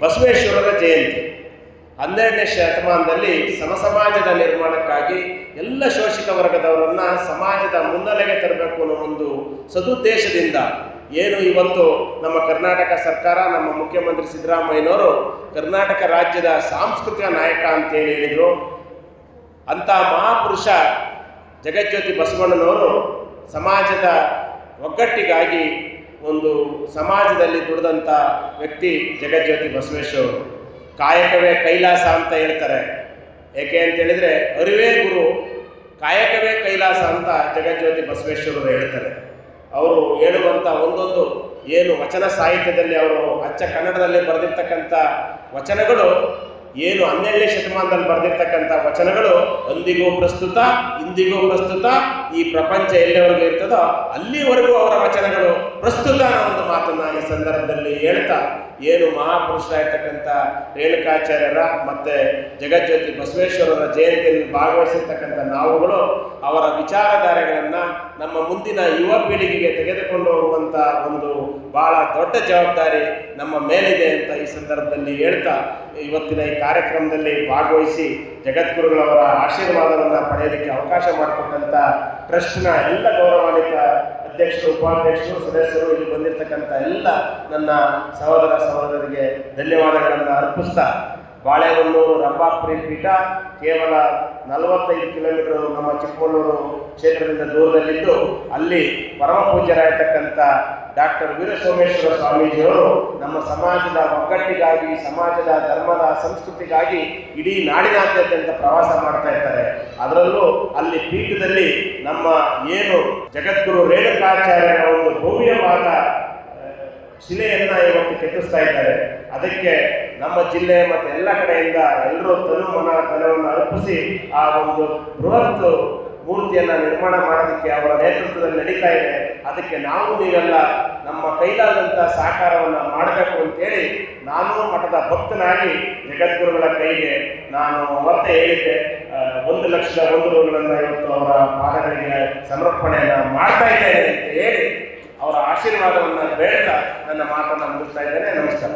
ಬಸವೇಶ್ವರರ ಜಯಂತಿ. 12ನೇ ಶತಮಾನದಲ್ಲಿ ಸಮಾಜದ ನಿರ್ಮಾಣಕ್ಕಾಗಿ ಎಲ್ಲ ಶೋಷಿತ ವರ್ಗದವರನ್ನು ಸಮಾಜದ ಮುನ್ನೆಲೆಗೆ ತರಬೇಕು ಅನ್ನೋ ಒಂದು ಸದುದ್ದೇಶದಿಂದ ಏನು ಇವತ್ತು ನಮ್ಮ ಕರ್ನಾಟಕ ಸರ್ಕಾರ, ನಮ್ಮ ಮುಖ್ಯಮಂತ್ರಿ ಸಿದ್ದರಾಮಯ್ಯನವರು ಕರ್ನಾಟಕ ರಾಜ್ಯದ ಸಾಂಸ್ಕೃತಿಕ ನಾಯಕ ಅಂತೇಳಿ ಹೇಳಿದರು. ಅಂಥ ಮಹಾಪುರುಷ ಜಗಜ್ಯೋತಿ ಬಸವಣ್ಣನವರು ಸಮಾಜದ ಒಗ್ಗಟ್ಟಿಗಾಗಿ ಒಂದು ಸಮಾಜದಲ್ಲಿ ದುಡಿದಂಥ ವ್ಯಕ್ತಿ ಜಗಜ್ಯೋತಿ ಬಸವೇಶ್ವರರು. ಕಾಯಕವೇ ಕೈಲಾಸ ಅಂತ ಹೇಳ್ತಾರೆ. ಏಕೆ ಅಂತೇಳಿದರೆ ಅರಿವೇ ಗುರು, ಕಾಯಕವೇ ಕೈಲಾಸ ಅಂತ ಜಗಜ್ಯೋತಿ ಬಸವೇಶ್ವರರು ಹೇಳ್ತಾರೆ. ಅವರು ಹೇಳುವಂಥ ಒಂದೊಂದು ಏನು ವಚನ ಸಾಹಿತ್ಯದಲ್ಲಿ ಅವರು ಅಚ್ಚ ಕನ್ನಡದಲ್ಲಿ ಬರೆದಿರ್ತಕ್ಕಂಥ ವಚನಗಳು, ಏನು 12ನೇ ಶತಮಾನದಲ್ಲಿ ಬರೆದಿರ್ತಕ್ಕಂಥ ವಚನಗಳು ಅಂದಿಗೂ ಪ್ರಸ್ತುತ, ಇಂದಿಗೂ ಪ್ರಸ್ತುತ, ಈ ಪ್ರಪಂಚ ಎಲ್ಲಿವರೆಗೂ ಇರ್ತದೋ ಅಲ್ಲಿವರೆಗೂ ಅವರ ವಚನಗಳು ಪ್ರಸ್ತುತ ಅನ್ನೋ ಒಂದು ಮಾತನ್ನು ಈ ಸಂದರ್ಭದಲ್ಲಿ ಹೇಳ್ತಾ, ಏನು ಮಹಾಪುರುಷರಾಗಿರ್ತಕ್ಕಂಥ ರೇಣುಕಾಚಾರ್ಯರ ಮತ್ತು ಜಗಜ್ಯೋತಿ ಬಸವೇಶ್ವರರ ಜಯಂತಿಯಲ್ಲಿ ಭಾಗವಹಿಸಿರ್ತಕ್ಕಂಥ ನಾವುಗಳು ಅವರ ವಿಚಾರಧಾರೆಗಳನ್ನು ನಮ್ಮ ಮುಂದಿನ ಯುವ ಪೀಳಿಗೆಗೆ ತೆಗೆದುಕೊಂಡು ಹೋಗುವಂಥ ಒಂದು ಭಾಳ ದೊಡ್ಡ ಜವಾಬ್ದಾರಿ ನಮ್ಮ ಮೇಲಿದೆ ಅಂತ ಈ ಸಂದರ್ಭದಲ್ಲಿ ಹೇಳ್ತಾ, ಇವತ್ತಿನ ಈ ಕಾರ್ಯಕ್ರಮದಲ್ಲಿ ಭಾಗವಹಿಸಿ ಜಗದ್ಗುರುಗಳವರ ಆಶೀರ್ವಾದವನ್ನು ಪಡೆಯೋದಕ್ಕೆ ಅವಕಾಶ ಮಾಡಿಕೊಟ್ಟಂಥ ಟ್ರಸ್ಟ್ನ ಎಲ್ಲ ಗೌರವಾನ್ವಿತ ಅಧ್ಯಕ್ಷರು, ಉಪಾಧ್ಯಕ್ಷರು, ಸದಸ್ಯರು, ಇಲ್ಲಿ ಬಂದಿರತಕ್ಕಂಥ ಎಲ್ಲ ನನ್ನ ಸಹೋದರ ಸಹೋದರರಿಗೆ ಧನ್ಯವಾದಗಳನ್ನು ಅರ್ಪಿಸ್ತಾ, ಬಾಳೆಹೊನ್ನೂರು ರಂಭಾಪುರಿ ಪೀಠ ಕೇವಲ 45 ಕಿಲೋಮೀಟರ್ ನಮ್ಮ ಚಿಕ್ಕಮಗಳೂರು ಕ್ಷೇತ್ರದಿಂದ ದೂರದಲ್ಲಿದ್ದು, ಅಲ್ಲಿ ಪರಮ ಪೂಜ್ಯರಾಗಿರ್ತಕ್ಕಂಥ ಡಾಕ್ಟರ್ ವೀರಸೋಮೇಶ್ವರ ಸ್ವಾಮೀಜಿಯವರು ನಮ್ಮ ಸಮಾಜದ ಒಗ್ಗಟ್ಟಿಗಾಗಿ, ಸಮಾಜದ ಧರ್ಮದ ಸಂಸ್ಕೃತಿಗಾಗಿ ಇಡೀ ನಾಡಿನಾದ್ಯಂತ ಪ್ರವಾಸ ಮಾಡ್ತಾ ಇರ್ತಾರೆ. ಅದರಲ್ಲೂ ಅಲ್ಲಿ ಪೀಠದಲ್ಲಿ ನಮ್ಮ ಏನು ಜಗದ್ಗುರು ರೇಣುಕಾಚಾರ್ಯರ ಒಂದು ಭವ್ಯವಾದ ಶಿಲೆಯನ್ನು ಇವತ್ತು ಕೆತ್ತಿಸ್ತಾ ಇದ್ದಾರೆ. ಅದಕ್ಕೆ ನಮ್ಮ ಜಿಲ್ಲೆ ಮತ್ತು ಎಲ್ಲ ಕಡೆಯಿಂದ ಎಲ್ಲರೂ ತನು ಮನ ಧನವನ್ನು ಅರ್ಪಿಸಿ ಆ ಒಂದು ಬೃಹತ್ ಮೂರ್ತಿಯನ್ನು ನಿರ್ಮಾಣ ಮಾಡೋದಕ್ಕೆ ಅವರ ನೇತೃತ್ವದಲ್ಲಿ ನಡೀತಾ ಇದೆ. ಅದಕ್ಕೆ ನಾವು ನೀವೆಲ್ಲ ನಮ್ಮ ಕೈಲಾದಂಥ ಸಹಕಾರವನ್ನು ಮಾಡಬೇಕು ಅಂತೇಳಿ ನಾನು ಮಠದ ಭಕ್ತನಾಗಿ ಜಗದ್ಗುರುಗಳ ಕೈಗೆ ನಾನು ಅವತ್ತೇ ಹೇಳಿದ್ದೆ, 1 ಲಕ್ಷದ 1 ರೂಗಳನ್ನು ಇವತ್ತು ಅವರ ಪಾದಗಳಿಗೆ ಸಮರ್ಪಣೆಯನ್ನು ಮಾಡ್ತಾ ಇದ್ದೇನೆ ಅಂತ ಹೇಳಿ ಅವರ ಆಶೀರ್ವಾದವನ್ನು ಬೇಡ್ತಾ ನನ್ನ ಮಾತನ್ನು ಮುಗಿಸ್ತಾ ಇದ್ದೇನೆ. ನಮಸ್ಕಾರ.